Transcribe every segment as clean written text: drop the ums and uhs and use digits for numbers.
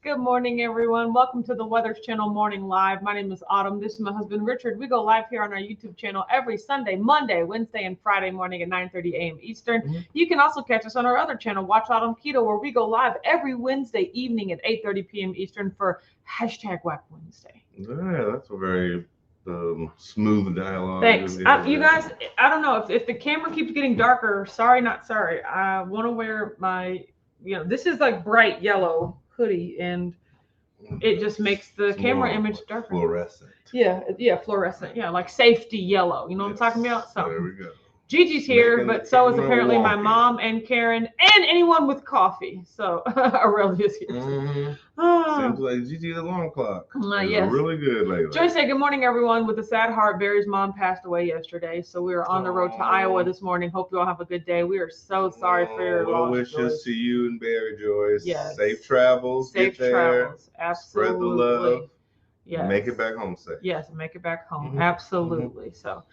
Good morning, everyone. Welcome to the Weathers Channel Morning Live. My name is Autumn. This is my husband, Richard. We go live here on our YouTube channel every Sunday, Monday, Wednesday, and Friday morning at 9:30 a.m. Eastern. Mm-hmm. You can also catch us on our other channel, Watch Autumn Keto, where we go live every Wednesday evening at 8:30 p.m. Eastern for hashtag Whack Wednesday. Yeah, that's a very smooth dialogue. Thanks. You guys, I don't know if the camera keeps getting darker. Sorry, not sorry. I want to wear my, this is like bright yellow hoodie, and it just makes the camera image darker. Fluorescent. Yeah, fluorescent. Yeah, like safety yellow. You know what I'm talking about? So there we go. Gigi's here, but so is apparently my walking. mom and Karen and anyone with coffee. So Aurelia's here. Mm-hmm. Seems like Gigi's alarm clock. Yes. Really good lately. Joy said, good morning, everyone. With a sad heart, Barry's mom passed away yesterday. So we are on the road to Iowa this morning. Hope you all have a good day. We are so sorry for your loss. Well wishes to you and Barry, Joyce. Yes. Safe travels. Safe Get there. travels. Absolutely. Spread the love. Yes. Make it back home safe. Yes, make it back home. Mm-hmm. Absolutely. Mm-hmm. So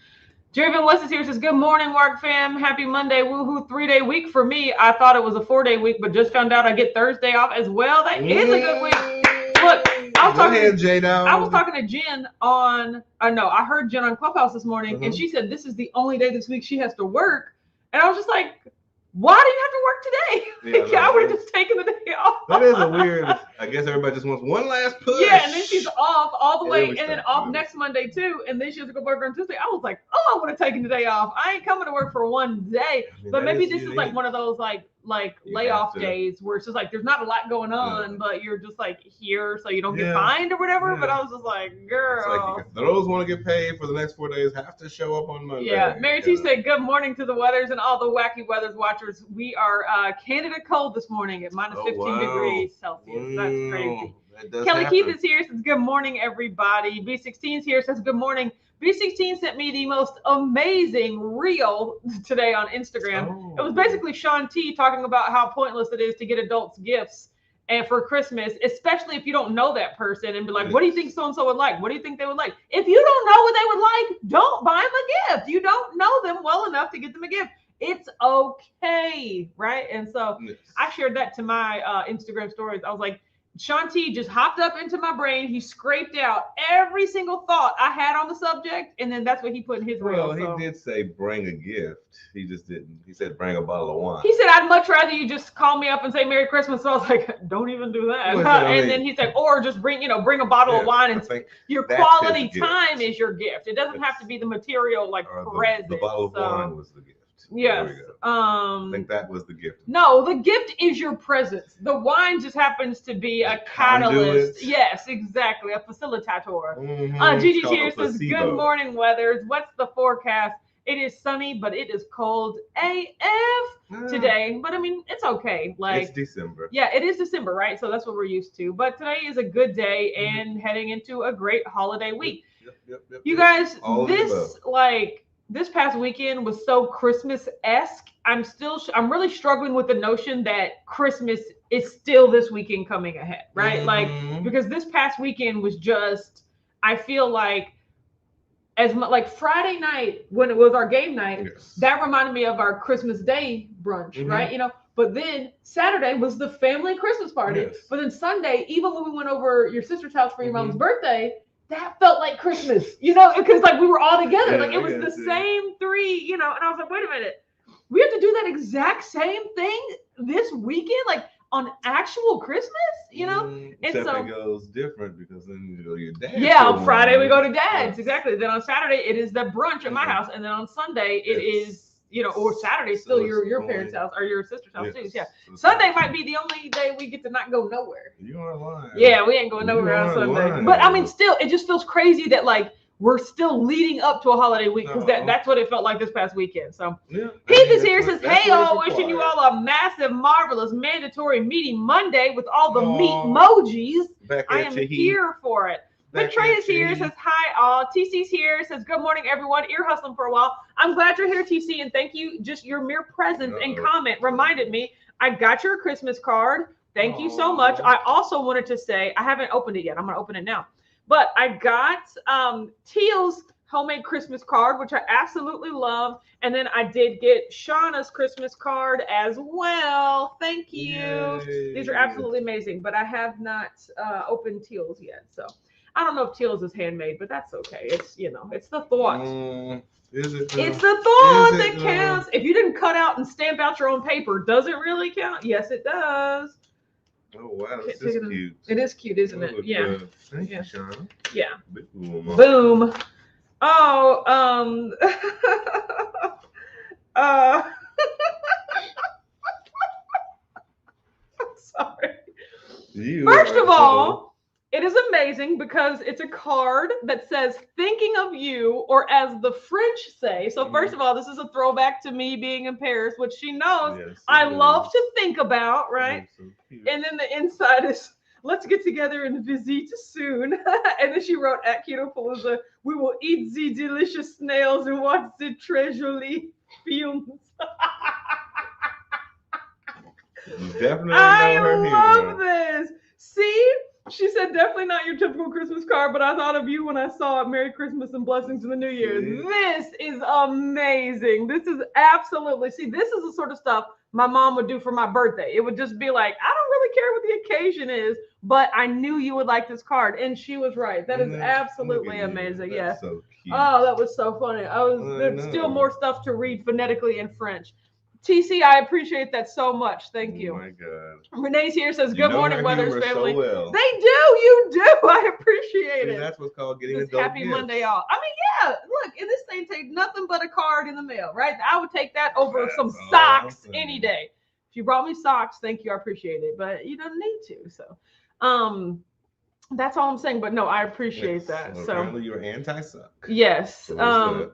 Driven West is here, says, good morning, work fam. Happy Monday. Woohoo, 3-day week for me. I thought it was a 4-day week, but just found out I get Thursday off as well. That is a good week. Look, I was talking to Jen I heard Jen on Clubhouse this morning, and she said this is the only day this week she has to work. And I was just like, why do you have to work today? Yeah, I would have just taken the day off. That is a weird, I guess everybody just wants one last push. Yeah, and then she's off all the way, and then off next Monday too, and then she has to go work on Tuesday. I was like, I would have taken the day off. I ain't coming to work for one day. But maybe this is like one of those like layoff days where it's just like there's not a lot going on, but you're just like here so you don't get fined or whatever. But I was just like, girl. It's like if those want to get paid for the next 4 days have to show up on Monday. Yeah, Mary T said, good morning to the Weathers and all the wacky Weathers watchers. We are Canada cold this morning at minus 15 degrees Celsius. That's crazy. Kelly Keith is here, says, good morning, everybody. B16 is here, says, good morning. B16 sent me the most amazing reel today on Instagram. It was basically Sean T talking about how pointless it is to get adults gifts and for Christmas, especially if you don't know that person, and be like, what do you think so-and-so would like? What do you think they would like? If you don't know what they would like, don't buy them a gift. You don't know them well enough to get them a gift. It's okay, right? And so I shared that to my Instagram stories. I was like, Shanti just hopped up into my brain. He scraped out every single thought I had on the subject, and then that's what he put in his reel. Well, he did say bring a gift. He just didn't. He said bring a bottle of wine. He said, I'd much rather you just call me up and say Merry Christmas. So I was like, don't even do that. And then he said, or just bring a bottle of wine, and your quality time is your gift. It doesn't have to be the material present. The bottle of wine was the gift. Yes. I think that was the gift. No, the gift is your presence. The wine just happens to be a catalyst. Yes, exactly. A facilitator. Gigi's here, says, good morning, Weathers. What's the forecast? It is sunny, but it is cold AF today. But I mean, it's okay. It's December. Yeah, it is December, right? So that's what we're used to. But today is a good day and heading into a great holiday week. Yep. You guys, this past weekend was so Christmas-esque. I'm really struggling with the notion that Christmas is still this weekend coming ahead, right? Because this past weekend was just, I feel like, Friday night when it was our game night, that reminded me of our Christmas Day brunch, right? But then Saturday was the family Christmas party. But then Sunday, even when we went over your sister's house for your mom's birthday, that felt like Christmas, because we were all together. It was the same three, and I was like, wait a minute, we have to do that exact same thing this weekend, on actual Christmas, And Except so it goes different because then you go to your dad's. Yeah, on Friday we go to dad's, exactly. Then on Saturday it is the brunch at my house, and then on Sunday it is, or Saturday still your parents' house or your sister's house too. Yeah. Sunday might be the only day we get to not go nowhere. You are lying. Yeah, we ain't going nowhere on Sunday. But I mean, still, it just feels crazy that we're still leading up to a holiday week, because that's what it felt like this past weekend. So Heath is here, says, hey all, wishing you all a massive, marvelous, mandatory meeting Monday with all the meat emojis. I am here for it. But Trey is here, says, hi all. TC's here, says, good morning, everyone. Ear hustling for a while. I'm glad you're here, TC, and thank you. Just your mere presence and comment reminded me. I got your Christmas card. Thank you so much. I also wanted to say, I haven't opened it yet. I'm going to open it now. But I got Teal's homemade Christmas card, which I absolutely love. And then I did get Shauna's Christmas card as well. Thank you. Yay. These are absolutely amazing, but I have not opened Teal's yet. So I don't know if Teal's is handmade, but that's okay. It's, you know, it's the thought. Is it it's the thought that counts. If you didn't cut out and stamp out your own paper, does it really count? Yes, it does. Oh, wow. This is cute. It is cute, isn't it? Yeah. Thank you, Shauna. Yeah. Boom. Boom. Oh, I'm sorry. First of all, it is amazing because it's a card that says thinking of you, or as the French say. So first of all, this is a throwback to me being in Paris, which she knows I love to think about, right? So and then the inside is, let's get together and visit soon. And then she wrote, at Ketopalooza, we will eat the delicious snails and watch the très jolis films. Definitely I love this. See? She said, definitely not your typical Christmas card, but I thought of you when I saw it. Merry Christmas and blessings in the New Year. This is amazing. This is absolutely, see, this is the sort of stuff my mom would do for my birthday. It would just be like, I don't really care what the occasion is, but I knew you would like this card. And she was right. That is absolutely amazing. Yeah. So cute. Oh, that was so funny. There's still more stuff to read phonetically in French. TC, I appreciate that so much. Thank you. Oh my God. Renee's here says, good morning, Weathers family. So well. They do. You do. I appreciate it. That's what's called getting this adult happy gifts. Monday, y'all. I mean, yeah, look, and this thing takes nothing but a card in the mail, right? I would take that over some socks any day. If you brought me socks, thank you. I appreciate it. But you don't need to. So, that's all I'm saying. But no, I appreciate that. Well, so apparently you're anti-sock. Yes. So I'm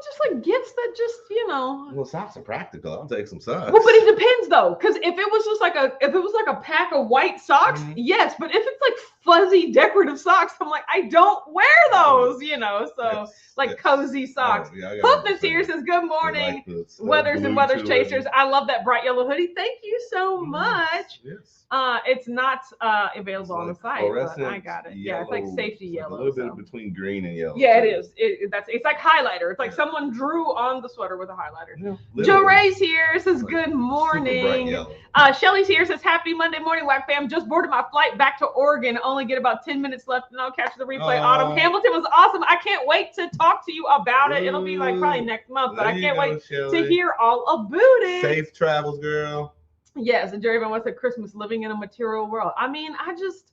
just like gifts that just, you know. Well, socks are practical. I'll take some socks. Well, but it depends though, because if it was just like a pack of white socks, yes. But if it's like fuzzy decorative socks, I'm like, I don't wear those, you know. So like cozy socks. Hoopness here says, good morning, Weathers and Weathers Chasers. I love that bright yellow hoodie. Thank you so much. Yes. It's not available on the site, but I got it. Yeah, it's like safety yellow. A little bit between green and yellow. Yeah, it is. It's like highlighter. It's like someone drew on the sweater with a highlighter. Joe Ray's here says, good morning. Shelly's here says, happy Monday morning, Whack fam. Just boarded my flight back to Oregon. Only get about 10 minutes left and I'll catch the replay. Autumn Hamilton was awesome. I can't wait to talk to you about it. It'll be like probably next month, but I can't wait to hear all about it. Safe travels, girl. Yes, and Jerry Van West said, Christmas, living in a material world. I mean, I just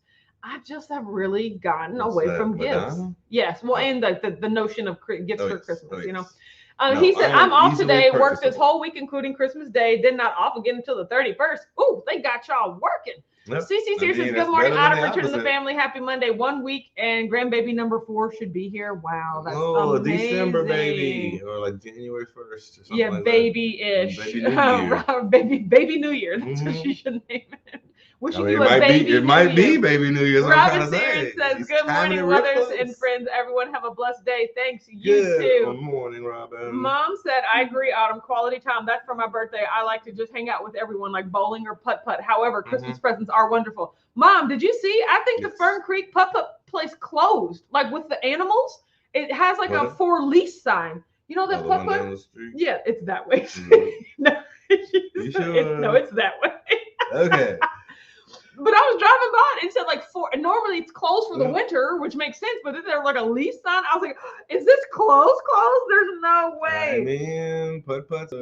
have really gotten away from gifts. Yes, well, and the notion of gifts for Christmas, you know. He said, I'm off today, work this whole week, including Christmas Day, then not off again until the 31st. Ooh, they got y'all working. CC says, good morning, Autumn, Richard, and the family. Happy Monday. 1 week, and grandbaby number 4 should be here. Wow, that's amazing. December baby, or like January 1st or something. Yeah, like baby-ish. Baby New Year. That's what she should name it. Wish you knew a baby. It might be Baby New Year's. Robin Sears says, good morning, Weathers and friends. Everyone have a blessed day. Thanks. You too. Good morning, Robin. Mom said, I agree, Autumn. Quality time. That's for my birthday. I like to just hang out with everyone, like bowling or putt-putt. However, Christmas presents are wonderful. Mom, did you see? I think the Fern Creek putt-putt place closed, like with the animals. It has like a for lease sign. You know that putt-putt? Yeah, it's that way. No, it's that way. Okay. But I was driving by and it said like normally it's closed for the winter, which makes sense. But then there's like a lease sign. I was like, is this closed? There's no way. I mean, putt-putt's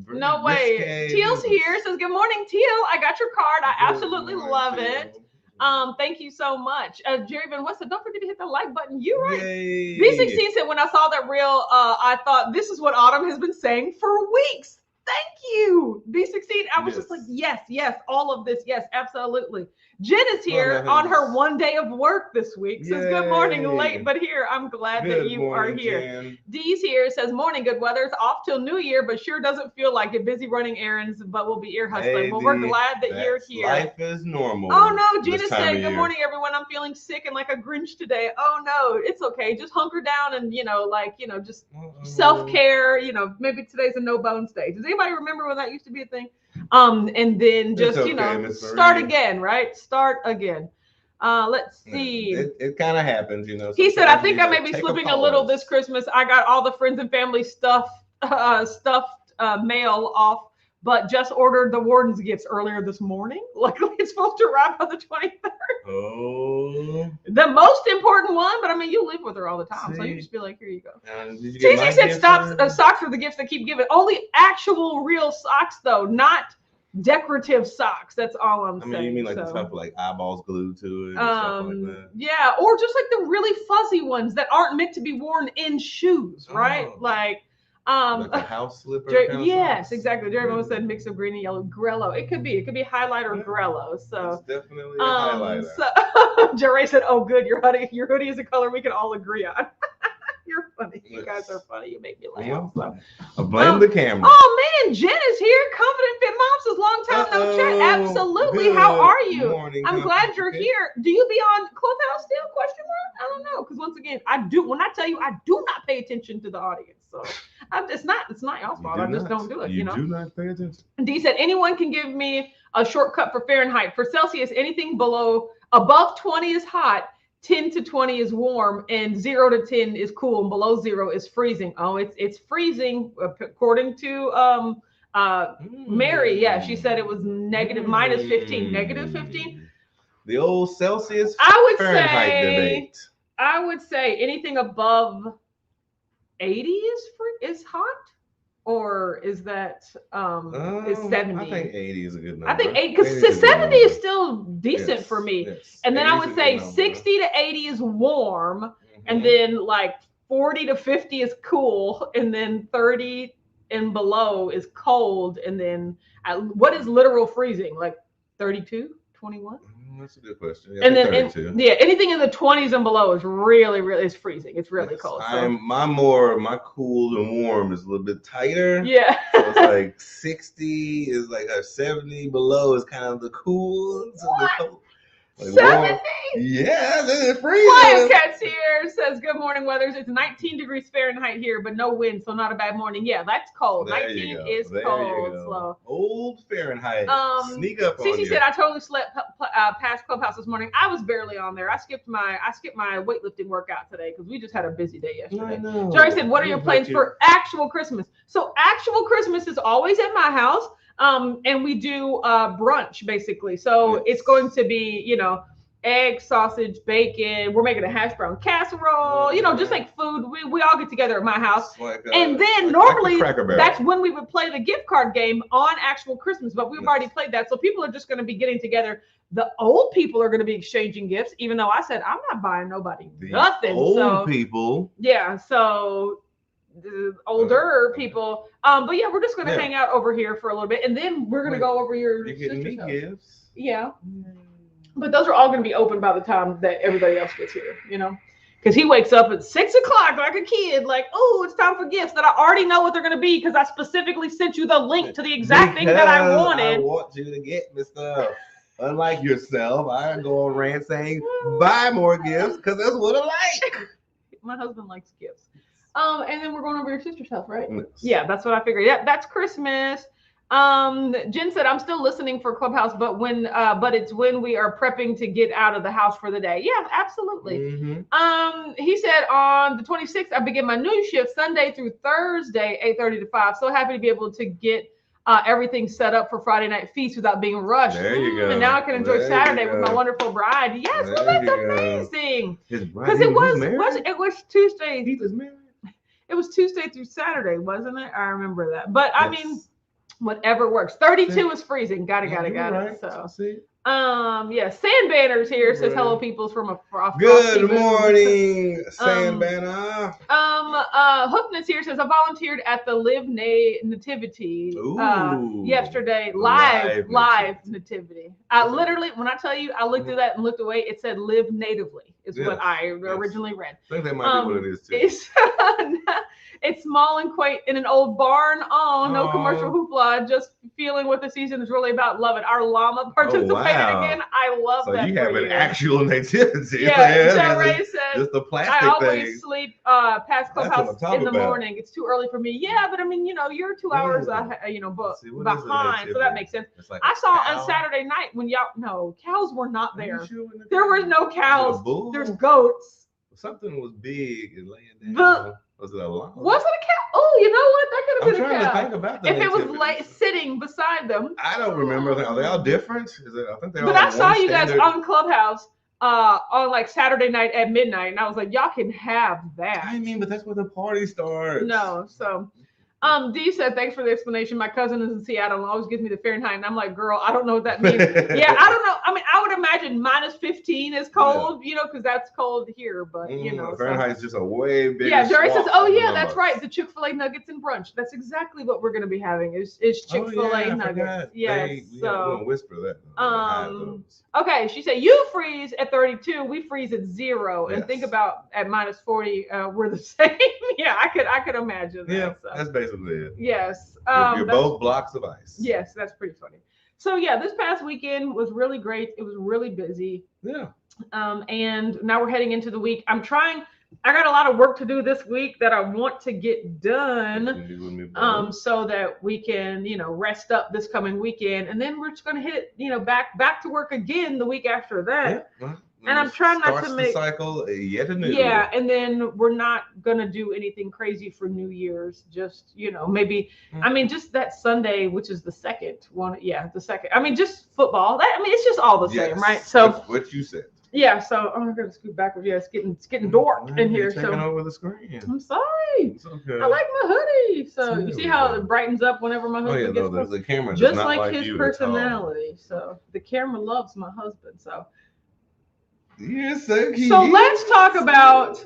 no way. Teal's here says, good morning, Teal. I got your card. I absolutely love it. Thank you so much. Jerry Van West said, don't forget to hit the like button. You right. B16 said, when I saw that reel, I thought this is what Autumn has been saying for weeks. Thank you, B16. I was just like, yes, all of this. Yes, absolutely. Jen is here on her 1 day of work this week. Says, good morning, late, but here. I'm glad that you are here. Jen. Dee's here says, morning, good weather. It's off till New Year, but sure doesn't feel like it. Busy running errands, but we'll be ear hustling. Well, we're glad that you're here. Life is normal. Oh, no. Gina said, good morning, everyone. I'm feeling sick and like a Grinch today. Oh, no, it's okay. Just hunker down and, just self-care. Maybe today's a no bones day. Does anybody remember when that used to be a thing? And then just, start again, right? Start again. Let's see. It kind of happens, you know. He said, I think I may be slipping a little this Christmas. I got all the friends and family stuffed mail off, but just ordered the warden's gifts earlier this morning. Luckily, it's supposed to arrive on the 23rd. Oh. The most important one, but I mean, you live with her all the time, so you just be like, here you go. Cece said, socks are the gifts that keep giving. Only actual real socks, though, not decorative socks. That's all I'm saying. You mean like the stuff like eyeballs glued to it and stuff like that? Yeah, or just like the really fuzzy ones that aren't meant to be worn in shoes, right? Like a house slipper. Yes, exactly. Jerry Moe said mix of green and yellow. Grello. It could be highlighter or Grello. So it's definitely a highlighter. So, Jerry said, "Oh, good. Your hoodie is a color we can all agree on." You're funny. You guys are funny. You make me laugh. So. I blame the camera. Oh man, Jen is here. Confident Fit Mom says long time no chat. Absolutely. Good. How are you? Morning, I'm glad you're here. Do you be on Clubhouse still? Question mark? I don't know. Because once again, I do. When I tell you, I do not pay attention to the audience. So it's not y'all's fault. I just don't do it. You know. Do not pay attention. D said anyone can give me a shortcut for Fahrenheit. For Celsius, anything above 20 is hot. 10 to 20 is warm, and 0 to 10 is cool, and below 0 is freezing. Oh, it's freezing according to Mary. Yeah, she said it was minus 15, negative 15. The old Celsius Fahrenheit debate. I would say anything above 80 is hot. Or is that is 70? I think 80 is a good number. I think 80 because 70 is still decent for me. Yes. And then I would say 60 to 80 is warm, and then like 40 to 50 is cool, and then 30 and below is cold, and then what is literal freezing? Like 32, 21? That's a good question. Yeah, and then anything in the 20s and below is really is freezing. It's really cold. So. My cool and warm is a little bit tighter. Yeah. So it's like 60 is like 70 below is kind of the cool. So what? Like 70? Yeah, it's freezing. Lion Cat's here says good morning weathers. It's 19 degrees Fahrenheit here, but no wind, so not a bad morning. Yeah, that's cold. There 19 is cold. So old Fahrenheit. Sneak up on you. Cece said I totally slept past Clubhouse this morning. I was barely on there. I skipped my weightlifting workout today because we just had a busy day yesterday. Jerry said, "What are your plans for actual Christmas?" So actual Christmas is always at my house. And we do brunch basically. So it's going to be, egg, sausage, bacon. We're making a hash brown casserole, just like food. We all get together at my house. And then normally that's when we would play the gift card game on actual Christmas, but we've already played that. So people are just going to be getting together. The old people are going to be exchanging gifts, even though I said I'm not buying nobody nothing. Old people. Yeah. So the older people. But yeah, we're just going to hang out over here for a little bit, and then we're going to go over your sister's house. Gifts. Yeah. But those are all going to be open by the time that everybody else gets here, because he wakes up at 6 o'clock like a kid, like, oh, it's time for gifts that I already know what they're going to be because I specifically sent you the link to the exact thing that I wanted. I want you to get me stuff. Unlike yourself, I go on rant saying, buy more gifts because that's what I like. My husband likes gifts. And then we're going over your sister's house, right? Yes. Yeah, that's what I figured. Yeah, that's Christmas. Jen said, I'm still listening for Clubhouse, but it's when we are prepping to get out of the house for the day. Yeah, absolutely. Mm-hmm. He said on the 26th, I begin my new shift Sunday through Thursday, 8:30 to 5. So happy to be able to get everything set up for Friday night feast without being rushed. There you go. And now I can enjoy Saturday with my wonderful bride. Yes, well, that's amazing. Because it was Tuesday. He was married. It was Tuesday through Saturday, wasn't it? I remember that. But I mean, whatever works. 32 is freezing. Got it. Right. So, yeah. Sand Banner's here. Says hello, peoples from a good morning, Sand Banner. Hookness here says I volunteered at the Live Nativity yesterday. Live Nativity. I literally, when I tell you, I looked at that and looked away. It said Live Natively is what I originally read. I think that might be what it is too. It's small and quaint in an old barn. Oh, no commercial hoopla. Just feeling what the season is really about. Love it. Our llama participated again. I love that. So you have an actual nativity. Yeah, Ray said. Just the plastic I always sleep past clubhouse in the morning. It's too early for me. Yeah, but I mean, you're 2 hours, behind, so that makes sense. Like I saw on Saturday night when cows were not there. There were no cows. There's goats. Something was big and laying down. Was it a llama? Was it a cow? Oh, you know what? That could have been a cow. I'm trying to think about that. If it was sitting beside them. I don't remember. Are they all different? I think they're all. But I saw you guys on Clubhouse on like Saturday night at midnight, and I was like, y'all can have that. I mean, but that's where the party starts. No, so. Dee said, thanks for the explanation. My cousin is in Seattle and always gives me the Fahrenheit. And I'm like, girl, I don't know what that means. Yeah, I don't know. I mean, I would imagine -15 is cold, because that's cold here. But, Fahrenheit is just a way bigger. Yeah, Jerry says, oh, yeah, that's right. The Chick-fil-A nuggets and brunch. That's exactly what we're going to be having is Chick-fil-A nuggets. Yes. So whisper that. Okay, she said, you freeze at 32. We freeze at 0. And think about at -40, we're the same. Yeah, I could imagine that. Yeah, that's basically it. Yes. You're both blocks of ice. Yes, that's pretty funny. So yeah, this past weekend was really great. It was really busy. Yeah. And now we're heading into the week. I got a lot of work to do this week that I want to get done. So that we can, rest up this coming weekend. And then we're just gonna hit, back to work again the week after that. Yeah. And I'm trying not to make the cycle yet anew. Yeah, and then we're not gonna do anything crazy for New Year's. Just maybe. I mean, just that Sunday, which is the second one. Yeah, the second. I mean, just football. It's just all the same, right? So that's what you said. Yeah. So I'm gonna scoot back with you. It's getting dark in here. Taking over the screen. I'm sorry. It's okay. I like my hoodie. So you see how it brightens up whenever my husband gets the camera just like his personality. So the camera loves my husband. So. You're so cute. So let's talk about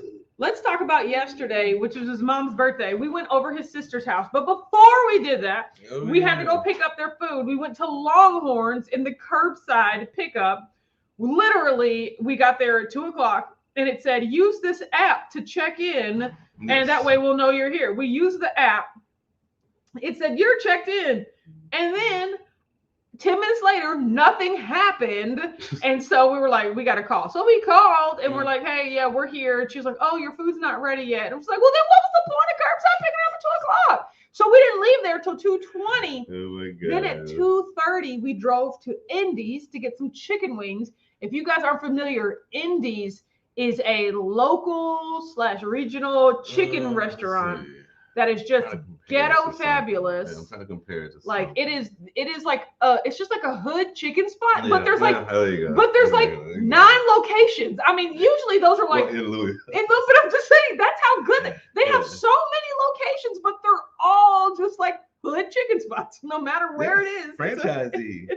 yesterday, which was his mom's birthday. We went over his sister's house, but before we did that, we had to go pick up their food. We went to Longhorns in the curbside pickup. Literally, we got there at 2:00, and it said, "Use this app to check in, and that way we'll know you're here." We used the app. It said, "You're checked in," and then 10 minutes later, nothing happened. And so we were like, we got to call. So we called and we're like, hey, yeah, we're here. And she was like, oh, your food's not ready yet. And I was like, well, then what was the point of curbside picking up at 2:00? So we didn't leave there till 2:20. Oh my God. Then at 2:30, we drove to Indy's to get some chicken wings. If you guys aren't familiar, Indy's is a local/regional chicken restaurant that is just ghetto fabulous. I'm trying to compare it to like it is like it's just like a hood chicken spot, but there's like 9 locations. I mean, usually those are like in Louisville. But I'm just saying that's how good they have so many locations, but they're all just like hood chicken spots, no matter where it is. Franchisee.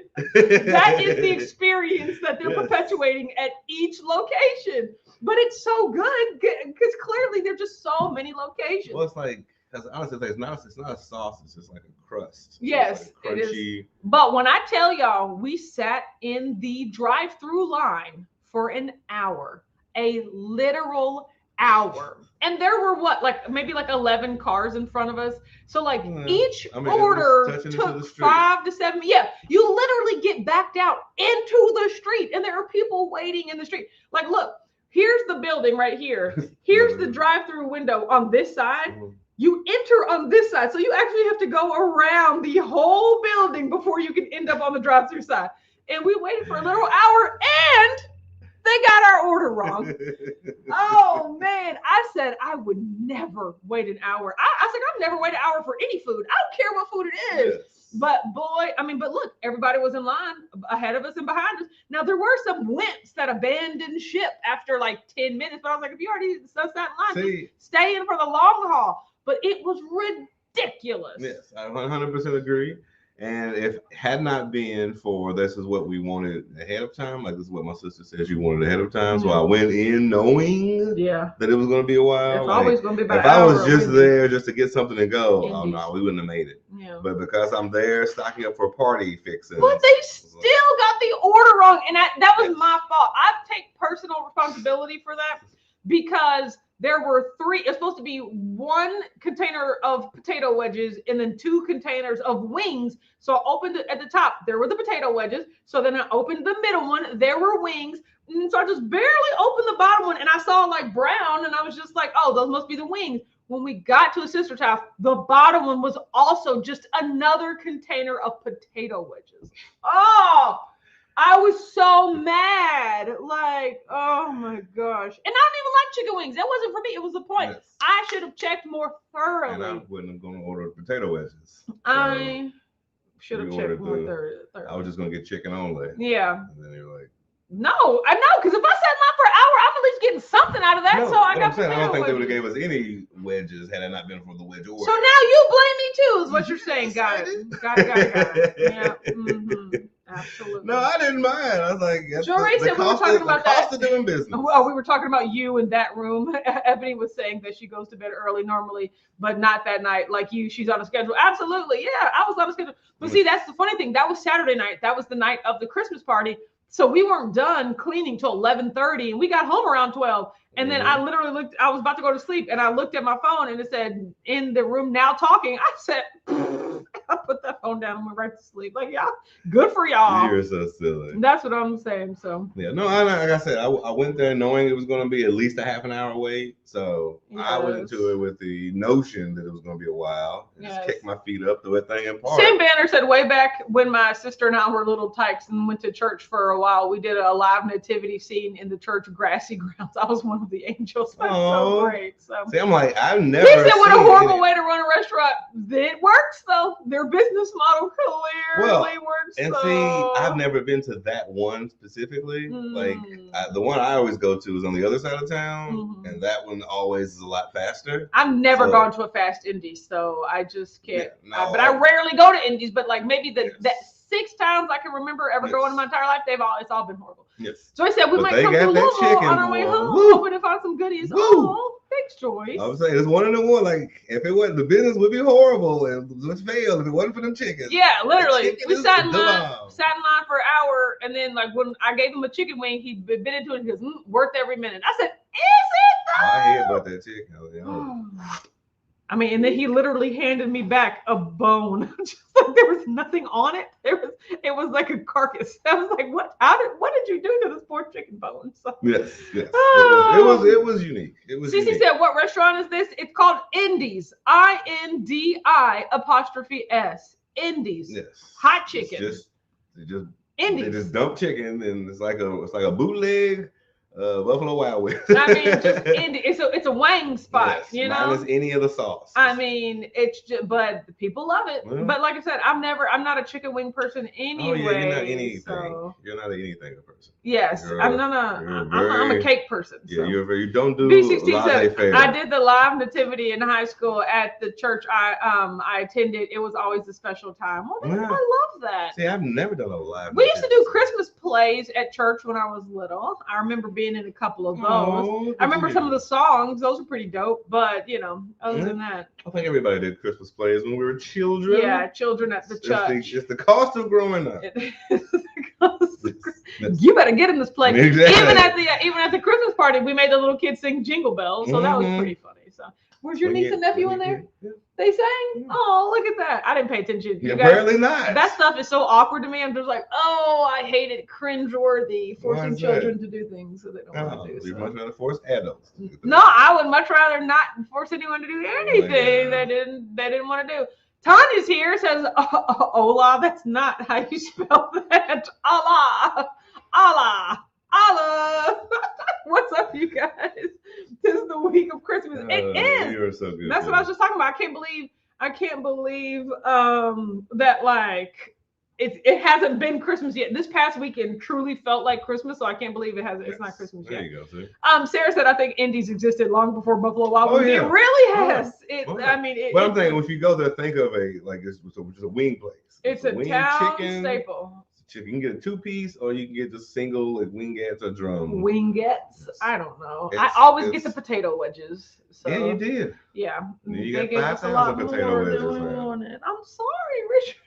That is the experience that they're perpetuating at each location. But it's so good because clearly there are just so many locations. Well, it's like, because honestly, it's not a sauce, it's just like a crust. Yes, like crunchy. It is. But when I tell y'all, we sat in the drive-through line for an hour, a literal hour. And there were maybe 11 cars in front of us. So each order took 5 to 7. Yeah, you literally get backed out into the street and there are people waiting in the street. Like, look, here's the building right here. Here's the drive-through window on this side. You enter on this side. So you actually have to go around the whole building before you can end up on the drive-through side. And we waited for a little hour and they got our order wrong. Oh, man. I said I would never wait an hour. I said I've never waited an hour for any food. I don't care what food it is. Yes. But but look, everybody was in line ahead of us and behind us. Now, there were some wimps that abandoned ship after 10 minutes. But I was like, if you already sat in line, stay in for the long haul. But it was ridiculous. Yes, I 100% agree. And if it had not been for this is what we wanted ahead of time, like this is what my sister said she wanted ahead of time. So I went in knowing that it was going to be a while. It's always going to be about if I was just there just to get something to go, oh no, we wouldn't have made it. Yeah. But because I'm there stocking up for party fixing. But they still got the order wrong. And that was my fault. I take personal responsibility for that. because there were 3. It's supposed to be 1 container of potato wedges and then 2 containers of wings. So I opened it at the top. There were the potato wedges. So then I opened the middle one. There were wings. And so I just barely opened the bottom one and I saw like brown and I was just like, oh, those must be the wings. When we got to a sister's house, the bottom one was also just another container of potato wedges. Oh, I was so mad. Like, oh my gosh. And I don't even like chicken wings. That wasn't for me. It was the point. Yes. I should have checked more thoroughly. And I wasn't going to order potato wedges. So I should have checked more thoroughly. I was just going to get chicken only. Yeah. And then you're like, no, I know, because if I sat in line for an hour, I'm at least getting something out of that. No, so I got. I don't think they would have gave us any wedges had it not been for the wedge order. So now you blame me too, is what you're saying. Got it. Got it. Yeah. Mm-hmm. Absolutely. No, I didn't mind. I was like, Jory said we were talking about that. Cost of doing business. Well, we were talking about you in that room. Ebony was saying that she goes to bed early normally, but not that night. Like you, she's on a schedule. Absolutely. Yeah, I was on a schedule. But see, that's the funny thing. That was Saturday night. That was the night of the Christmas party. So we weren't done cleaning till 11:30 and we got home around 12. And then I literally looked, I was about to go to sleep and I looked at my phone and it said in the room now talking. I said, I put that phone down and went right to sleep. Like, yeah, good for y'all. You're so silly. That's what I'm saying. So yeah, no, like I said, I went there knowing it was going to be at least a half an hour wait. So yes. I went into it with the notion that it was going to be a while. Just kick my feet up, do a thing and park. Tim Banner said way back when my sister and I were little tykes and went to church for a while, we did a live nativity scene in the church grassy grounds. I was one of the angels. That's so great. So see, I'm like, I've never. He said, what a horrible way to run a restaurant. It works though. Their business model clearly works. And see, I've never been to that one specifically. Like the one I always go to is on the other side of town, and that one always is a lot faster. I've never gone to a fast Indies, so I just can't. Yeah, but I rarely go to Indies. But like maybe that 6 times I can remember ever going in my entire life, it's all been horrible. Yes. So I said we might come to Louisville on our way home, hoping to find some goodies. Oh, thanks, Joyce. I was saying it's one in the one. Like if it wasn't, the business would be horrible and would fail if it wasn't for them chickens. Yeah, literally. We sat in line for an hour, and then like when I gave him a chicken wing, he bit into it and he goes, worth every minute. I said, is it though? I hear about that chicken. I mean, and then he literally handed me back a bone. Just like there was nothing on it. It was like a carcass. I was like, what did you do to this poor chicken bone? So, yes. It was unique. It was Cece said, what restaurant is this? It's called Indies. INDI''S. Indies. Yes. Hot chicken. Indies. They just dump chicken and it's like a bootleg Buffalo Wild Wings. I mean, just it's a wang spot, you know. Minus any of the sauce. I mean, it's just, but people love it. Well, but like I said, I'm not a chicken wing person anyway. Oh yeah, you're not anything. So. You're not an anything person. Yes, I'm a cake person. Yeah, so. You don't do B16 said, I did the live nativity in high school at the church I attended. It was always a special time. Well, I love that. See, I've never done a live. We used to do Christmas plays at church when I was little. I remember being in a couple of those. I remember some of the songs; those were pretty dope. But other than that, I think everybody did Christmas plays when we were children. Yeah, children at the church. It's the cost of growing up. You better get in this play. Exactly. Even at the Christmas party, we made the little kids sing Jingle Bells, so that was pretty funny. So, was your niece and nephew in there? Yeah. They sang? Oh, look at that. I didn't pay attention. Yeah, apparently not. That stuff is so awkward to me. I'm just like, I hate it. Cringeworthy. Forcing children to do things that they don't want to do. You much rather force adults. No, I would much rather not force anyone to do anything they didn't want to do. Tanya's here, says, Ola, that's not how you spell that. Allah. What's up, you guys? This is the week of Christmas. It is. You're so good. That's what I was just talking about. I can't believe that like it hasn't been Christmas yet. This past weekend truly felt like Christmas, so I can't believe it's not Christmas yet. There you go. See? Sarah said I think Indies existed long before Buffalo Wild Wings. It really has. I mean, but I'm saying if you go there, think of it's a wing place. It's a town staple. You can get a 2-piece or you can get the single like wingettes or drum. Wingettes? I don't know. I always get the potato wedges. So, yeah, you did. Yeah. You got 5,000 potato wedges. I'm sorry, Richard.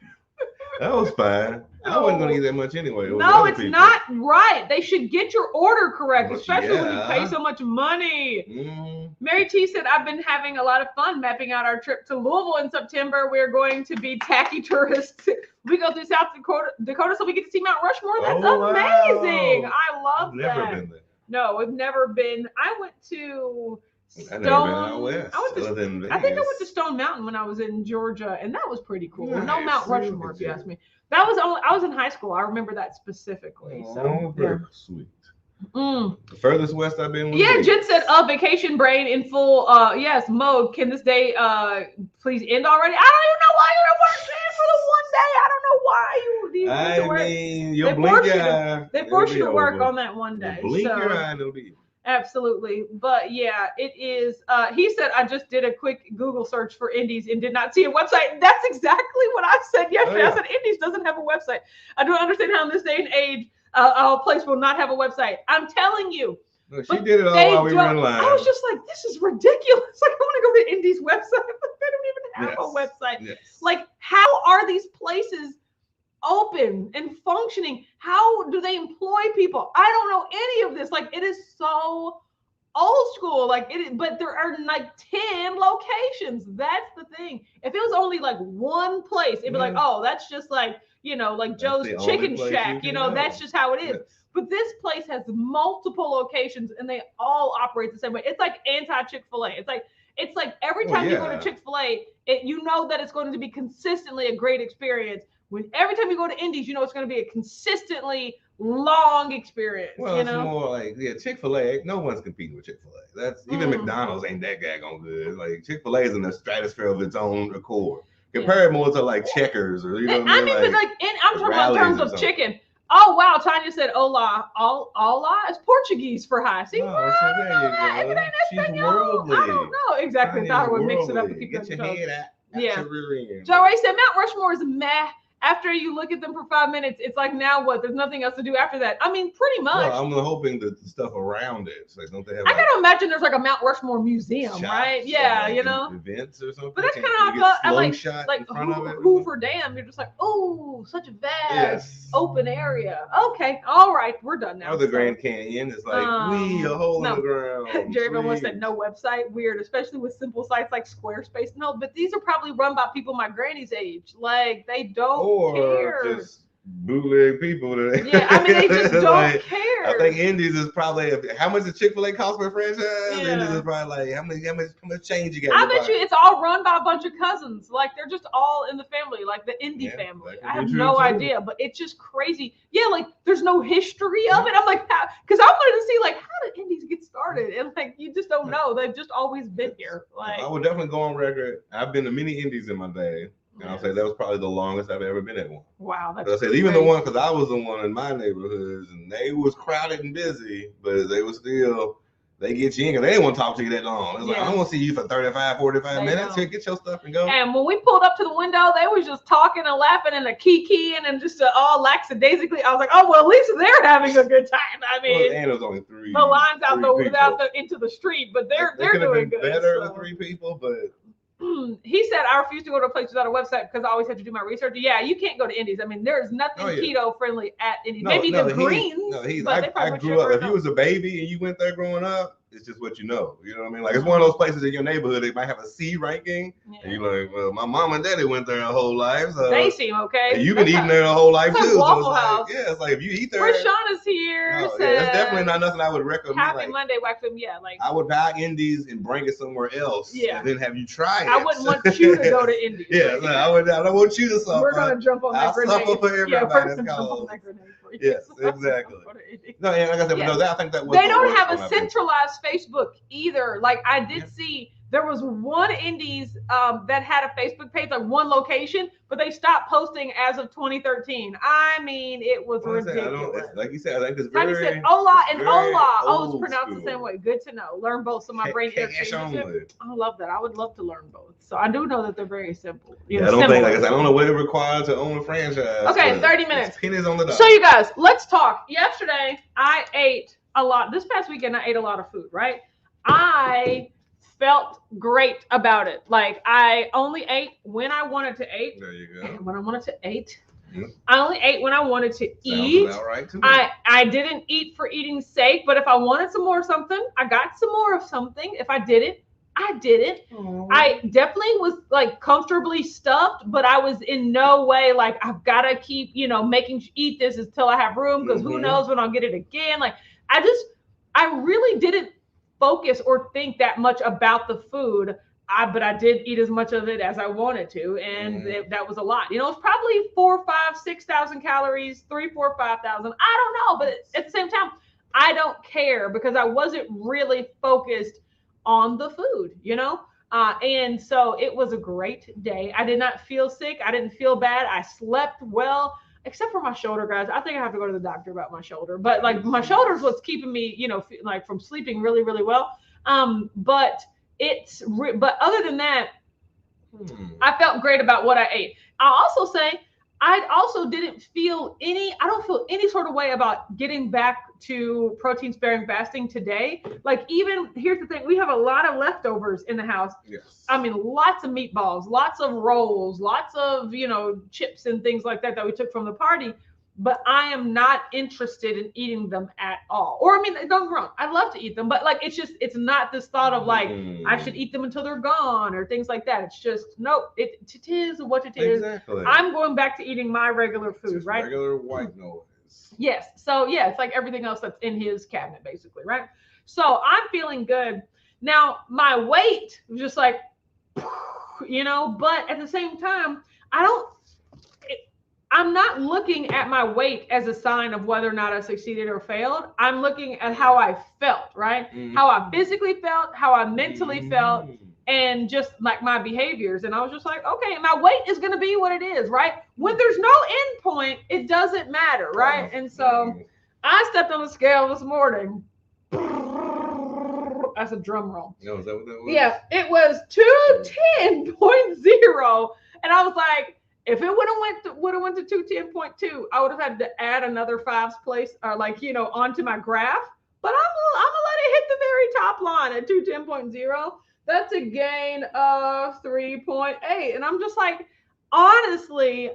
That was fine. No. I wasn't gonna eat that much anyway. No, it's not right. They should get your order correct, especially when you pay so much money. Mary T said, I've been having a lot of fun mapping out our trip to Louisville in September. We're going to be tacky tourists. We go through South Dakota so we get to see Mount Rushmore. That's amazing. Wow. I love that. I've never been there. No, we've never been. I went to Stone. I went to Stone Mountain when I was in Georgia, and that was pretty cool. Nice. No Mount Rushmore, if you ask me. That was I was in high school. I remember that specifically. Very sweet. The furthest west I've been. Jen said, vacation brain in full yes mode. Can this day please end already? I don't even know why you're at work, man, for the one day. I don't know why you need to work. I mean, you'll blink your eye. They force you to work on that one day. Blink your eye and it'll be. Absolutely. But yeah, it is. He said, I just did a quick Google search for Indies and did not see a website. That's exactly what I said yesterday. I said, Indies doesn't have a website. I don't understand how in this day and age, a place will not have a website. I'm telling you. No, she did it all while we were in line. I was just like, this is ridiculous. Like, I want to go to Indies website, but they don't even have a website. Yes. Like, how are these places open and functioning? How do they employ people? I don't know any of this. Like, it is so old school. Like, but there are like 10 locations. That's the thing. If it was only like one place, it'd be like, oh, that's just like, like Joe's Chicken Shack, that's just how it is. Yes. But this place has multiple locations and they all operate the same way. It's like anti-Chick-fil-A. It's like every time you go to Chick-fil-A, you know that it's going to be consistently a great experience. When every time you go to Indies, it's going to be a consistently long experience. Well, it's more like Chick-fil-A. No one's competing with Chick-fil-A. That's even McDonald's ain't that daggone good. Like Chick-fil-A is in the stratosphere of its own accord. Compare it more to like Checkers or I'm talking about in terms of chicken. Oh wow, Tanya said hola. Hola is Portuguese for hi. See, She's worldly. I don't know exactly. I thought I would mix it up and keep Get your head out. Yeah. Joe Ray said Mount Rushmore is meh. After you look at them for 5 minutes, it's like, now what? There's nothing else to do after that. I mean, pretty much. Well, I'm hoping that the stuff around it. So don't they have? I gotta imagine there's like a Mount Rushmore museum, right? Yeah, events or something. But that's kind of I like Hoover Dam. You're just like, oh, such a vast open area. Okay, all right, we're done now. Or the Grand Canyon is like a hole in the ground. Jerry once said no website. Weird, especially with simple sites like Squarespace. No, but these are probably run by people my granny's age. Like they don't. Care. Just bootleg people. Yeah, I mean, they just don't care. I think Indies is probably how much does Chick-fil-A cost per franchise? Yeah. Indies is probably like how much change you got. I bet you it's all run by a bunch of cousins. Like they're just all in the family, like the Indy family. I have no idea, but it's just crazy. Yeah, like there's no history of it. I'm like, because I wanted to see like how did Indies get started, and like you just don't know. They've just always been here. Like I would definitely go on record. I've been to many Indies in my day. And I'll say that was probably the longest I've ever been at one. Wow, that's I said even the one because I was the one in my neighborhoods and they was crowded and busy, but they were still they get you in because they didn't want to talk to you that long. It's like I don't want to see you for 35, 45 minutes. Here, get your stuff and go. And when we pulled up to the window, they was just talking and laughing and kikiing and just all lackadaisically. I was like, oh well, at least they're having a good time. I mean, and it was only three. The lines out into the street, but they're doing good. Better with 3 people, but. He said, I refuse to go to a place without a website because I always have to do my research. Yeah, you can't go to Indies. I mean, there's nothing keto friendly at Indies. Maybe the Greens. I grew up. If you was a baby and you went there growing up, it's just what you know. You know what I mean? Like it's one of those places in your neighborhood they might have a C ranking, and you're like, well, my mom and daddy went there their whole life. So they seem okay. And you've been eating there the whole life too. So Waffle House. Like, it's like if you eat there. Rashauna's here. No, that's definitely not nothing I would recommend. Happy Monday, Waxum. Yeah, like I would buy Indies and bring it somewhere else. Yeah. And then have you try it. I wouldn't want you to go to Indies. Yeah, so I don't want you to suffer. We're gonna jump on that grenade. I'll suffer for everybody. Yeah, first jump on that grenade for you. Yes, exactly. No, and like I said, but no, I think that was they don't have a centralized Facebook either. Like I did see there was one Indies that had a Facebook page, like one location, but they stopped posting as of 2013. I mean, it was ridiculous. Like you said, I think it's very. Like you said, Ola and Ola. Oh, it's pronounced the same way. Good to know. Learn both. So my brain interchanges. I love that. I would love to learn both. So I do know that they're very simple. I don't think, like I said, I don't know what it requires to own a franchise. Okay, 30 minutes. Pennies on the dollar. So you guys, let's talk. Yesterday, I ate a lot. This past weekend, I ate a lot of food, right? I felt great about it. Like I only ate when I wanted to eat. There you go. And when I wanted to eat, I only ate when I wanted to eat. Sounds about right to me. I didn't eat for eating's sake, but if I wanted some more of something, I got some more of something. If I didn't, I didn't. Aww. I definitely was like comfortably stuffed, but I was in no way like I've got to keep, eat this until I have room, because who knows when I'll get it again. Like I really didn't focus or think that much about the food. But I did eat as much of it as I wanted to, and that was a lot. It's probably 4,000, 5,000, 6,000 calories, 3,000, 4,000, 5,000. I don't know, but at the same time, I don't care because I wasn't really focused on the food, and so it was a great day. I did not feel sick. I didn't feel bad. I slept well, except for my shoulder, guys. I think I have to go to the doctor about my shoulder, but like my shoulder's what's keeping me, like from sleeping really, really well. But other than that, I felt great about what I ate. I'll also say I don't feel any sort of way about getting back to protein sparing fasting today. Like, even here's the thing, we have a lot of leftovers in the house. Yes. I mean, lots of meatballs, lots of rolls, lots of, chips and things like that we took from the party. But I am not interested in eating them at all. Or, don't get me wrong, I love to eat them, but like, it's not this thought of like, I should eat them until they're gone or things like that. It's just, nope, it is what it is. Exactly. I'm going back to eating my regular food, just right? Regular white noise. Yes. So yeah, it's like everything else that's in his cabinet, basically, right? So I'm feeling good. Now, my weight was just like, but at the same time, I'm not looking at my weight as a sign of whether or not I succeeded or failed. I'm looking at how I felt, right? How I physically felt, how I mentally felt, and just like my behaviors. And I was just like, okay, my weight is going to be what it is, right? When there's no end point, it doesn't matter, right? And so I stepped on the scale this morning. That's a drum roll. No, is that what that was? Yeah, it was 210.0. And I was like, if it would have went to 210.2, I would have had to add another 5's place or onto my graph. But I'm gonna let it hit the very top line at 210.0. That's a gain of 3.8. And I'm just like, honestly,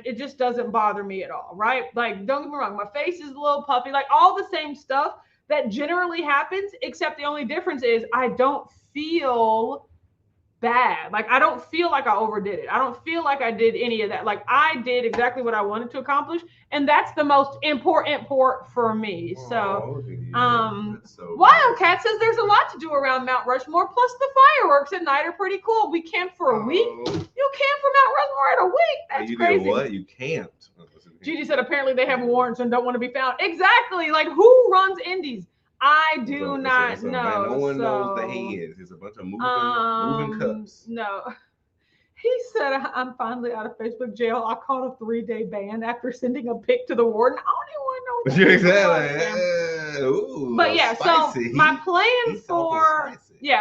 it just doesn't bother me at all, right? Like, don't get me wrong, my face is a little puffy, like all the same stuff that generally happens, except the only difference is I don't feel bad. Like, I don't feel like I overdid it. I don't feel like I did any of that. Like, I did exactly what I wanted to accomplish, and that's the most important part for me. So Wildcat says there's a lot to do around Mount Rushmore, plus the fireworks at night are pretty cool. We camped for a week. You camped for Mount Rushmore in a week? That's crazy. Did what? You camped. Gigi said apparently they have warrants and don't want to be found. Exactly. Like, who runs Indies? I do not know. No one knows the heads. It's a bunch of moving cups. No. He said, I'm finally out of Facebook jail. I caught a 3-day ban after sending a pic to the warden. I don't even want to know what But yeah, spicy. So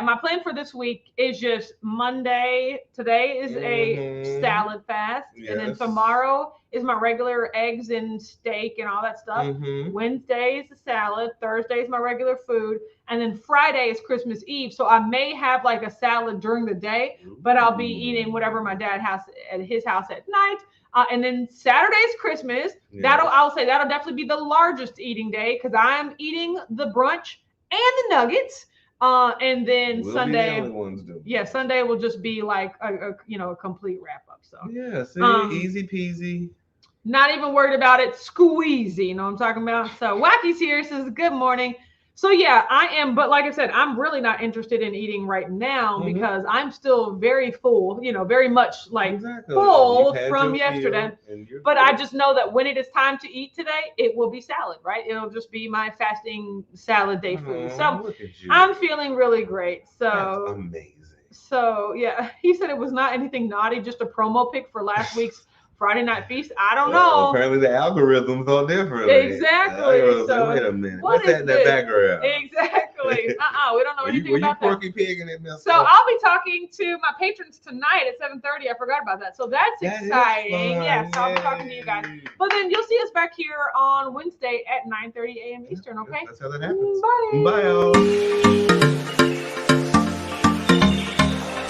my plan for this week is just Monday. Today is a salad fast. Yes. And then tomorrow is my regular eggs and steak and all that stuff. Wednesday is the salad. Thursday is my regular food. And then Friday is Christmas Eve. So I may have like a salad during the day, but I'll be eating whatever my dad has at his house at night. And then Saturday is Christmas. Yes. I'll say that'll definitely be the largest eating day because I'm eating the brunch and the nuggets. And then Sunday, Sunday will just be like a complete wrap up. So yeah, easy peasy. Not even worried about it. Squeezy, you know what I'm talking about? So Wacky's here, says good morning. So yeah, I am, but like I said, I'm really not interested in eating right now because I'm still very full, very much like full from yesterday. But I just know that when it is time to eat today, it will be salad, right? It'll just be my fasting salad day food. So I'm feeling really great. So that's amazing. So yeah, he said it was not anything naughty, just a promo pic for last week's Friday Night Feast. I don't know. Apparently the algorithm thought differently. Exactly. So, wait a minute. What's that in the background? Exactly. We don't know anything about that. Porky Pig in it, so I'll be talking to my patrons tonight at 7:30. I forgot about that. So that's exciting. Yeah, so I'll be talking to you guys. But then you'll see us back here on Wednesday at 9:30 a.m. Eastern, okay? That's how that happens. Bye. Bye, y'all.